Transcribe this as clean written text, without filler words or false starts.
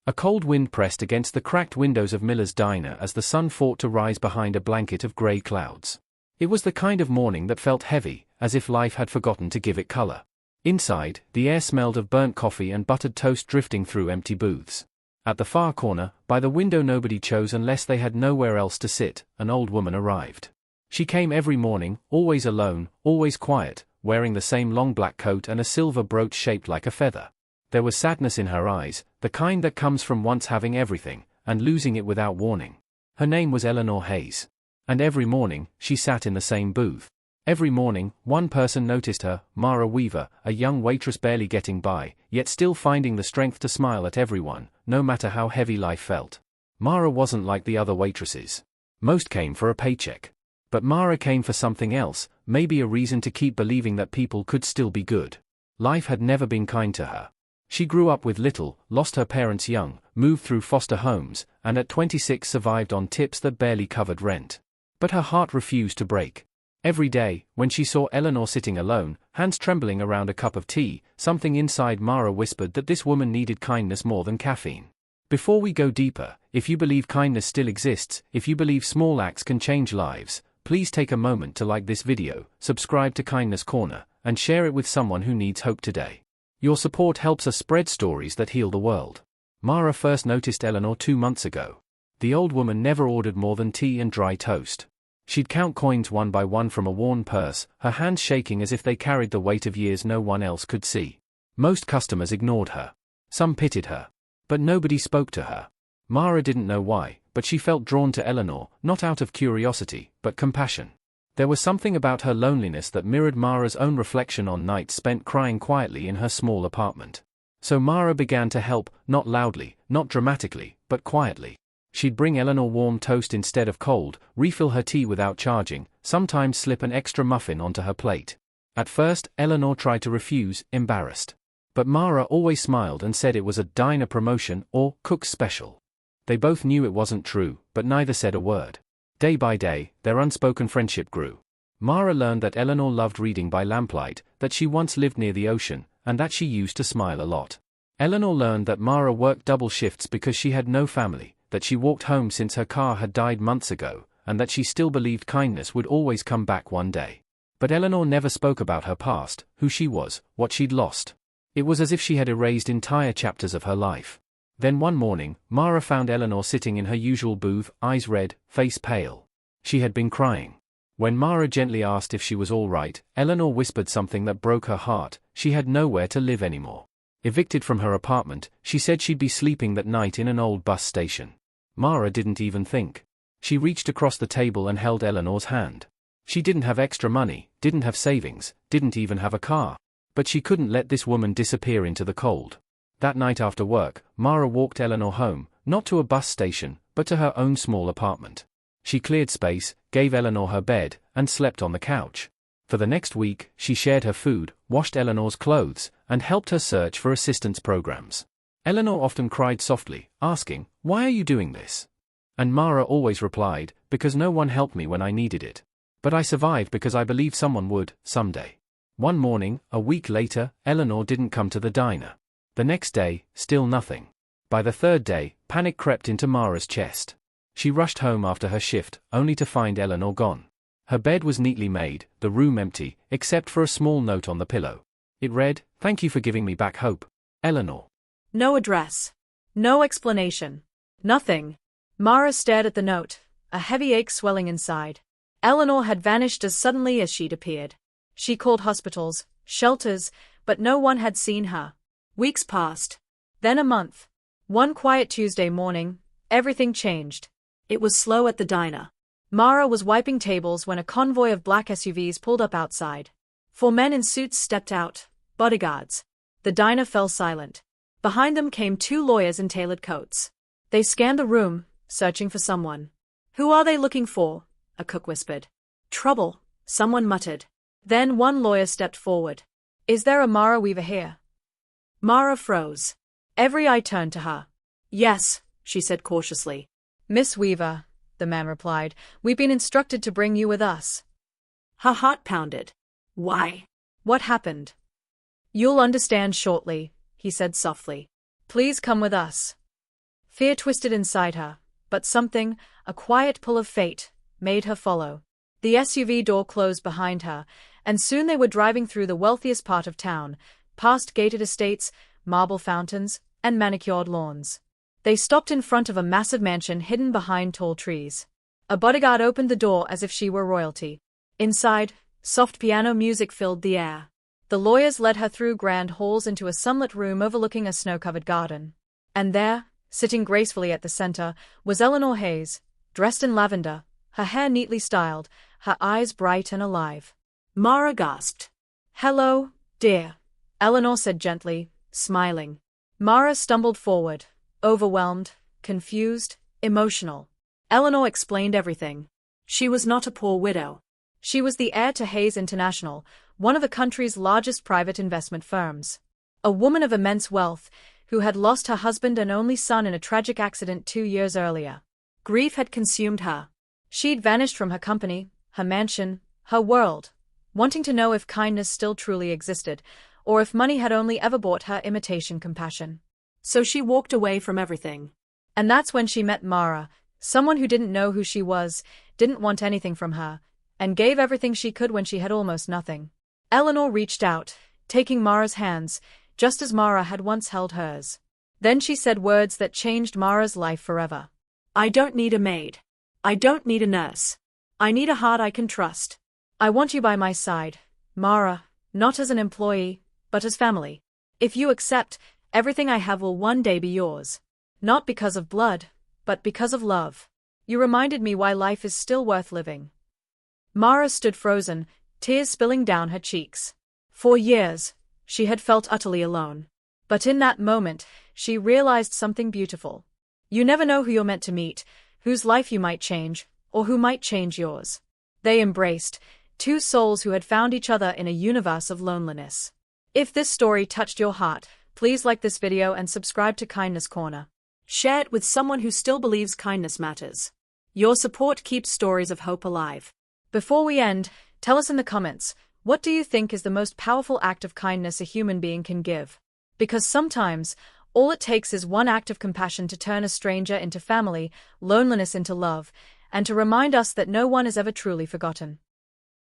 A cold wind pressed against the cracked windows of Miller's diner as the sun fought to rise behind a blanket of grey clouds. It was the kind of morning that felt heavy, as if life had forgotten to give it color. Inside, the air smelled of burnt coffee and buttered toast drifting through empty booths. At the far corner, by the window nobody chose unless they had nowhere else to sit, an old woman arrived. She came every morning, always alone, always quiet, wearing the same long black coat and a silver brooch shaped like a feather. There was sadness in her eyes, the kind that comes from once having everything, and losing it without warning. Her name was Eleanor Hayes. And every morning, she sat in the same booth. Every morning, one person noticed her, Mara Weaver, a young waitress barely getting by, yet still finding the strength to smile at everyone, no matter how heavy life felt. Mara wasn't like the other waitresses. Most came for a paycheck. But Mara came for something else, maybe a reason to keep believing that people could still be good. Life had never been kind to her. She grew up with little, lost her parents young, moved through foster homes, and at 26 survived on tips that barely covered rent. But her heart refused to break. Every day, when she saw Eleanor sitting alone, hands trembling around a cup of tea, something inside Mara whispered that this woman needed kindness more than caffeine. Before we go deeper, if you believe kindness still exists, if you believe small acts can change lives, please take a moment to like this video, subscribe to Kindness Corner, and share it with someone who needs hope today. Your support helps us spread stories that heal the world. Mara first noticed Eleanor 2 months ago. The old woman never ordered more than tea and dry toast. She'd count coins one by one from a worn purse, her hands shaking as if they carried the weight of years no one else could see. Most customers ignored her. Some pitied her. But nobody spoke to her. Mara didn't know why, but she felt drawn to Eleanor, not out of curiosity, but compassion. There was something about her loneliness that mirrored Mara's own reflection on nights spent crying quietly in her small apartment. So Mara began to help, not loudly, not dramatically, but quietly. She'd bring Eleanor warm toast instead of cold, refill her tea without charging, sometimes slip an extra muffin onto her plate. At first, Eleanor tried to refuse, embarrassed. But Mara always smiled and said it was a diner promotion or cook's special. They both knew it wasn't true, but neither said a word. Day by day, their unspoken friendship grew. Mara learned that Eleanor loved reading by lamplight, that she once lived near the ocean, and that she used to smile a lot. Eleanor learned that Mara worked double shifts because she had no family, that she walked home since her car had died months ago, and that she still believed kindness would always come back one day. But Eleanor never spoke about her past, who she was, what she'd lost. It was as if she had erased entire chapters of her life. Then one morning, Mara found Eleanor sitting in her usual booth, eyes red, face pale. She had been crying. When Mara gently asked if she was all right, Eleanor whispered something that broke her heart: she had nowhere to live anymore. Evicted from her apartment, she said she'd be sleeping that night in an old bus station. Mara didn't even think. She reached across the table and held Eleanor's hand. She didn't have extra money, didn't have savings, didn't even have a car. But she couldn't let this woman disappear into the cold. That night after work, Mara walked Eleanor home, not to a bus station, but to her own small apartment. She cleared space, gave Eleanor her bed, and slept on the couch. For the next week, she shared her food, washed Eleanor's clothes, and helped her search for assistance programs. Eleanor often cried softly, asking, "Why are you doing this?" And Mara always replied, "Because no one helped me when I needed it. But I survived because I believed someone would, someday." One morning, a week later, Eleanor didn't come to the diner. The next day, still nothing. By the third day, panic crept into Mara's chest. She rushed home after her shift, only to find Eleanor gone. Her bed was neatly made, the room empty, except for a small note on the pillow. It read, "Thank you for giving me back hope, Eleanor." No address. No explanation. Nothing. Mara stared at the note, a heavy ache swelling inside. Eleanor had vanished as suddenly as she'd appeared. She called hospitals, shelters, but no one had seen her. Weeks passed. Then a month. One quiet Tuesday morning, everything changed. It was slow at the diner. Mara was wiping tables when a convoy of black SUVs pulled up outside. 4 men in suits stepped out, bodyguards. The diner fell silent. Behind them came 2 lawyers in tailored coats. They scanned the room, searching for someone. "Who are they looking for?" a cook whispered. "Trouble," someone muttered. Then one lawyer stepped forward. "Is there a Mara Weaver here?" Mara froze. Every eye turned to her. "Yes," she said cautiously. "Miss Weaver," the man replied, "we've been instructed to bring you with us." Her heart pounded. "Why? What happened?" "You'll understand shortly," he said softly. "Please come with us." Fear twisted inside her, but something, a quiet pull of fate, made her follow. The SUV door closed behind her, and soon they were driving through the wealthiest part of town, past gated estates, marble fountains, and manicured lawns. They stopped in front of a massive mansion hidden behind tall trees. A bodyguard opened the door as if she were royalty. Inside, soft piano music filled the air. The lawyers led her through grand halls into a sunlit room overlooking a snow-covered garden. And there, sitting gracefully at the center, was Eleanor Hayes, dressed in lavender, her hair neatly styled, her eyes bright and alive. Mara gasped. "Hello, dear," Eleanor said gently, smiling. Mara stumbled forward, overwhelmed, confused, emotional. Eleanor explained everything. She was not a poor widow. She was the heir to Hayes International, one of the country's largest private investment firms. A woman of immense wealth, who had lost her husband and only son in a tragic accident 2 years earlier. Grief had consumed her. She'd vanished from her company, her mansion, her world, wanting to know if kindness still truly existed, or if money had only ever bought her imitation compassion. So she walked away from everything. And that's when she met Mara, someone who didn't know who she was, didn't want anything from her, and gave everything she could when she had almost nothing. Eleanor reached out, taking Mara's hands, just as Mara had once held hers. Then she said words that changed Mara's life forever. "I don't need a maid. I don't need a nurse. I need a heart I can trust. I want you by my side, Mara, not as an employee, but as family. If you accept, everything I have will one day be yours. Not because of blood, but because of love. You reminded me why life is still worth living." Mara stood frozen, tears spilling down her cheeks. For years, she had felt utterly alone. But in that moment, she realized something beautiful. You never know who you're meant to meet, whose life you might change, or who might change yours. They embraced, two souls who had found each other in a universe of loneliness. If this story touched your heart, please like this video and subscribe to Kindness Corner. Share it with someone who still believes kindness matters. Your support keeps stories of hope alive. Before we end, tell us in the comments, what do you think is the most powerful act of kindness a human being can give? Because sometimes, all it takes is one act of compassion to turn a stranger into family, loneliness into love, and to remind us that no one is ever truly forgotten.